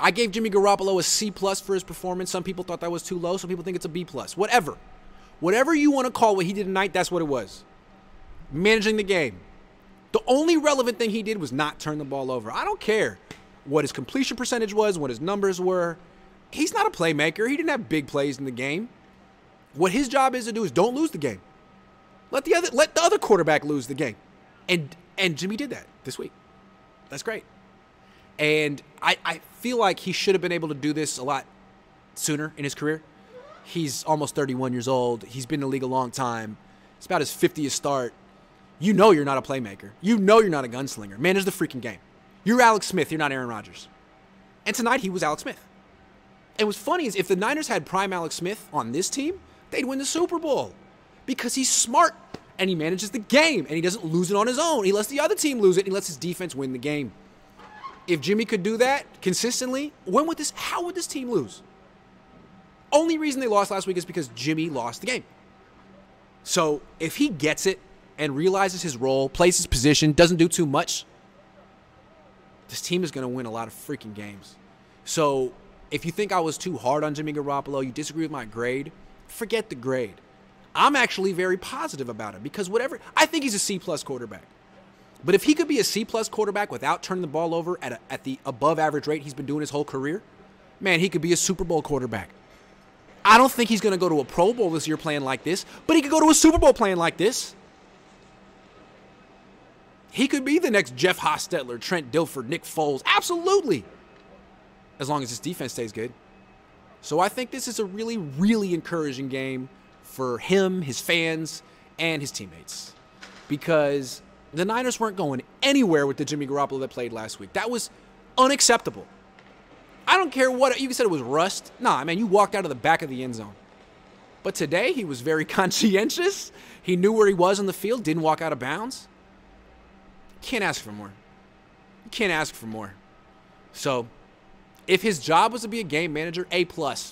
I gave Jimmy Garoppolo a C+ for his performance. Some people thought that was too low. Some people think it's a B+. Whatever. Whatever you want to call what he did tonight, that's what it was. Managing the game. The only relevant thing he did was not turn the ball over. I don't care what his completion percentage was, what his numbers were. He's not a playmaker. He didn't have big plays in the game. What his job is to do is don't lose the game. Let the other quarterback lose the game. And Jimmy did that this week. That's great. And I feel like he should have been able to do this a lot sooner in his career. He's almost 31 years old. He's been in the league a long time. It's about his 50th start. You know you're not a playmaker. You know you're not a gunslinger. Manage the freaking game. You're Alex Smith. You're not Aaron Rodgers. And tonight he was Alex Smith. And what's funny is if the Niners had prime Alex Smith on this team, they'd win the Super Bowl. Because he's smart and he manages the game and he doesn't lose it on his own. He lets the other team lose it and he lets his defense win the game. If Jimmy could do that consistently, how would this team lose? Only reason they lost last week is because Jimmy lost the game. So if he gets it and realizes his role, plays his position, doesn't do too much, this team is going to win a lot of freaking games. So if you think I was too hard on Jimmy Garoppolo, you disagree with my grade, forget the grade. I'm actually very positive about it because I think he's a C+ quarterback. But if he could be a C+ quarterback without turning the ball over at the above average rate he's been doing his whole career, man, he could be a Super Bowl quarterback. I don't think he's going to go to a Pro Bowl this year playing like this, but he could go to a Super Bowl playing like this. He could be the next Jeff Hostetler, Trent Dilfer, Nick Foles. Absolutely. As long as his defense stays good. So I think this is a really, really encouraging game for him, his fans, and his teammates. Because the Niners weren't going anywhere with the Jimmy Garoppolo that played last week. That was unacceptable. I don't care what, you said it was rust. Nah, man, you walked out of the back of the end zone. But today, he was very conscientious. He knew where he was on the field, didn't walk out of bounds. Can't ask for more. You can't ask for more. So, if his job was to be a game manager, A+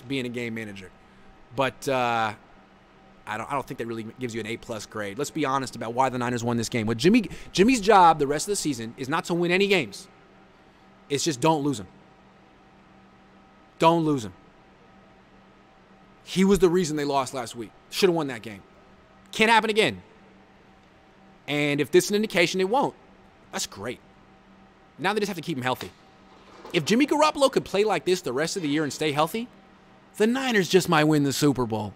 being a game manager. But I don't think that really gives you an A+ grade. Let's be honest about why the Niners won this game. What Jimmy's job the rest of the season is not to win any games. It's just don't lose them. Don't lose him. He was the reason they lost last week. Should have won that game. Can't happen again. And if this is an indication, it won't. That's great. Now they just have to keep him healthy. If Jimmy Garoppolo could play like this the rest of the year and stay healthy, the Niners just might win the Super Bowl.